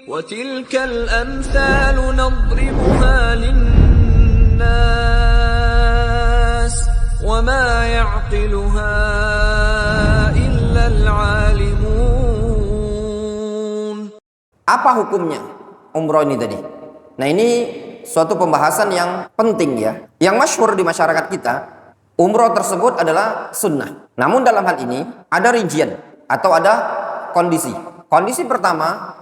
وَتِلْكَ الْأَمْثَالُ نَضْرِبُهَا لِلنَّاسِ وَمَا يَعْقِلُهَا إِلَّا الْعَالِمُونَ. Apa hukumnya umroh ini tadi? Nah, ini suatu pembahasan yang penting ya. Yang masyhur di masyarakat kita, umroh tersebut adalah sunnah. Namun dalam hal ini ada rincian atau ada kondisi. Kondisi pertama,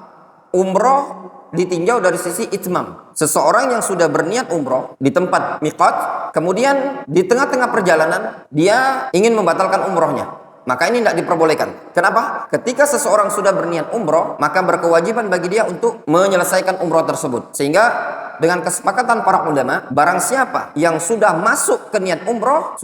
umroh ditinjau dari sisi itmam. Seseorang yang sudah berniat umroh di tempat miqat, kemudian di tengah-tengah perjalanan dia ingin membatalkan umrohnya, maka ini tidak diperbolehkan. Kenapa? Ketika seseorang sudah berniat umroh, maka berkewajiban bagi dia untuk menyelesaikan umroh tersebut. Sehingga dengan kesepakatan para ulama, barang siapa yang sudah masuk ke niat umroh,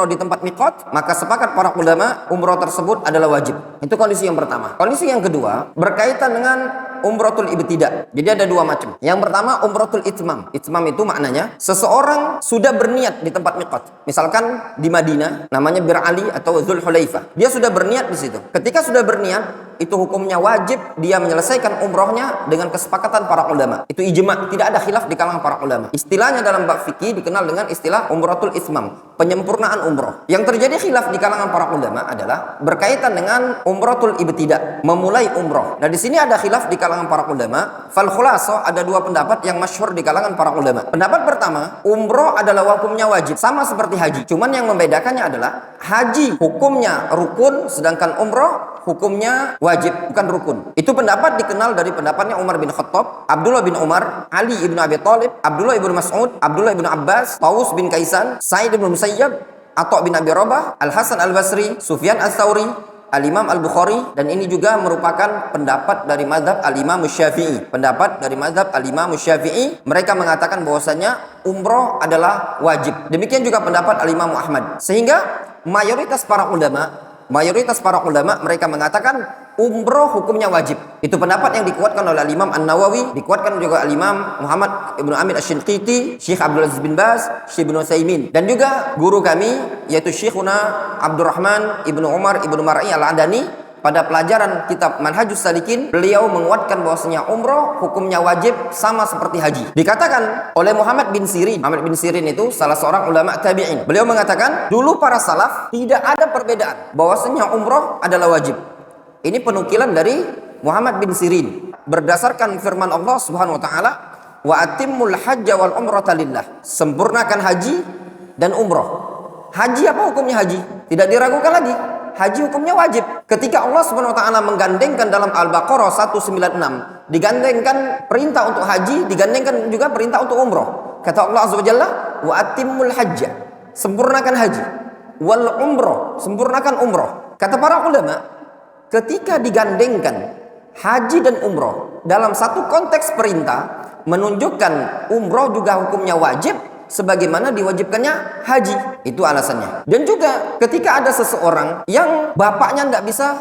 di tempat miqat, maka sepakat para ulama umroh tersebut adalah wajib. Itu kondisi yang pertama. Kondisi yang kedua berkaitan dengan umrotul ibtida. Jadi ada dua macam. Yang pertama umrotul itmam. Itmam itu maknanya seseorang sudah berniat di tempat miqat. Misalkan di Madinah namanya Bir Ali atau Dzulhulaifah. Dia sudah berniat di situ. Ketika sudah berniat, itu hukumnya wajib dia menyelesaikan umrohnya dengan kesepakatan para ulama. Itu ijma', tidak ada khilaf di kalangan para ulama. Istilahnya dalam bab fikih dikenal dengan istilah umratul itmam, penyempurnaan umroh. Yang terjadi khilaf di kalangan para ulama adalah berkaitan dengan umratul ibtida, memulai umroh. Nah, di sini ada khilaf di kalangan para ulama. Fal khulasa, ada dua pendapat yang masyhur di kalangan para ulama. Pendapat pertama, umroh adalah hukumnya wajib, sama seperti haji. Cuman yang membedakannya adalah haji hukumnya rukun, sedangkan umroh hukumnya wajib, bukan rukun. Itu pendapat dikenal dari pendapatnya Umar bin Khattab, Abdullah bin Umar, Ali ibn Abi Thalib, Abdullah ibn Mas'ud, Abdullah ibn Abbas, Tawus bin Kaisan, Sa'id bin Musayyab, Atha bin Abi Rabah, Al-Hasan Al-Basri, Sufyan Ats-Tsauri, Al-Imam Al-Bukhari, dan ini juga merupakan pendapat dari mazhab Al-Imam Syafi'i. Pendapat dari mazhab Al-Imam Syafi'i, mereka mengatakan bahwasanya umroh adalah wajib. Demikian juga pendapat Al-Imam Ahmad. Sehingga mayoritas para ulama mereka mengatakan umroh hukumnya wajib. Itu pendapat yang dikuatkan oleh Imam An-Nawawi, dikuatkan juga Imam Muhammad Ibnu Amin Asy-Shinqiti, Syekh Abdul Aziz bin Baz, Syekh Ibnu Utsaimin, dan juga guru kami yaitu Syekhuna Abdurrahman Ibnu Umar Ibnu Mar'i Al-Adani. Pada pelajaran kitab Manhajus Salikin, beliau menguatkan bahwasanya umroh hukumnya wajib sama seperti haji. Dikatakan oleh Muhammad bin Sirin. Muhammad bin Sirin itu salah seorang ulama tabi'in. Beliau mengatakan, dulu para salaf tidak ada perbedaan bahwasanya umroh adalah wajib. Ini penukilan dari Muhammad bin Sirin berdasarkan firman Allah Subhanahu wa taala, "Wa atimmul hajja wal umrata lillah." Sempurnakan haji dan umroh. Haji apa hukumnya haji? Tidak diragukan lagi. Haji hukumnya wajib. Ketika Allah Subhanahu wa taala menggandengkan dalam Al-Baqarah 196, digandengkan perintah untuk haji, digandengkan juga perintah untuk umroh. Kata Allah Azza wa Jalla, "Wa atimmul hajja." Sempurnakan haji. Wal umroh, sempurnakan umroh. Kata para ulama, ketika digandengkan haji dan umroh dalam satu konteks perintah, menunjukkan umroh juga hukumnya wajib sebagaimana diwajibkannya haji. Itu alasannya. Dan juga ketika ada seseorang yang bapaknya tidak bisa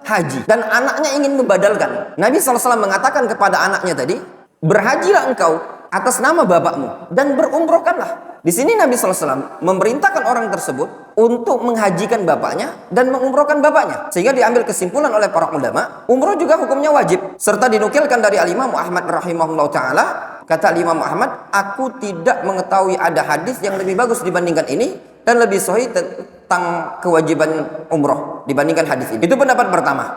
haji dan anaknya ingin membadalkan, Nabi SAW mengatakan kepada anaknya tadi, berhajilah engkau atas nama bapakmu dan berumrohkanlah. Di sini Nabi SAW memerintahkan orang tersebut untuk menghajikan bapaknya dan mengumrohkan bapaknya. Sehingga diambil kesimpulan oleh para ulama, umroh juga hukumnya wajib. Serta dinukilkan dari Al-Imam Ahmad rahimahullah ta'ala, kata Imam Ahmad, aku tidak mengetahui ada hadis yang lebih bagus dibandingkan ini dan lebih sahih tentang kewajiban umroh dibandingkan hadis ini. Itu pendapat pertama.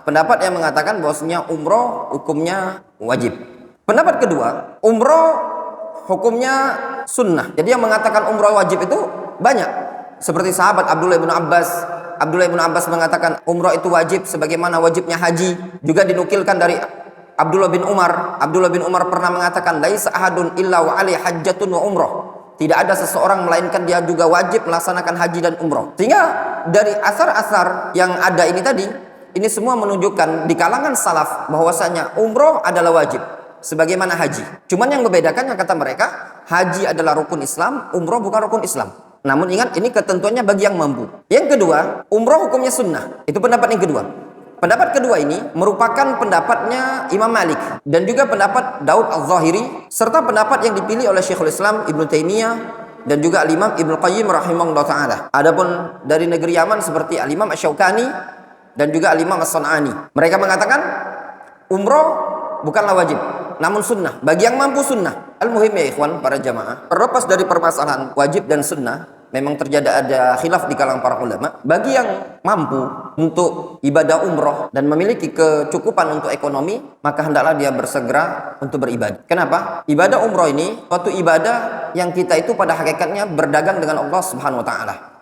Pendapat yang mengatakan bahwasanya umroh hukumnya wajib. Pendapat kedua, umroh hukumnya sunnah. Jadi yang mengatakan umroh wajib itu banyak. Seperti sahabat Abdullah bin Abbas. Abdullah bin Abbas mengatakan umroh itu wajib sebagaimana wajibnya haji. Juga dinukilkan dari Abdullah bin Umar. Abdullah bin Umar pernah mengatakan, laisa ahadun illa wa alaihi hajjatun wa umroh. Tidak ada seseorang melainkan dia juga wajib melaksanakan haji dan umroh. Sehingga dari asar-asar yang ada ini tadi, ini semua menunjukkan di kalangan salaf bahwasanya umroh adalah wajib sebagaimana haji. Cuman yang membedakannya kata mereka, haji adalah rukun Islam, umroh bukan rukun Islam. Namun ingat, ini ketentuannya bagi yang mampu. Yang kedua, umroh hukumnya sunnah. Itu pendapat yang kedua. Pendapat kedua ini merupakan pendapatnya Imam Malik dan juga pendapat Daud Al-Zahiri serta pendapat yang dipilih oleh Syekhul Islam Ibnu Taimiyah dan juga Al-Imam Ibnu Qayyim rahimahullah taala. Adapun dari negeri Yaman seperti Al-Imam Asy-Syaukani dan juga Al-Imam As-San'ani, mereka mengatakan umroh bukanlah wajib, namun sunnah. Bagi yang mampu sunnah. Al-muhim ya ikhwan, para jamaah, terlepas dari permasalahan wajib dan sunnah, memang terjadi ada khilaf di kalangan para ulama. Bagi yang mampu untuk ibadah umroh dan memiliki kecukupan untuk ekonomi, maka hendaklah dia bersegera untuk beribadah. Kenapa? Ibadah umroh ini suatu ibadah yang kita itu pada hakikatnya berdagang dengan Allah Subhanahu wa taala.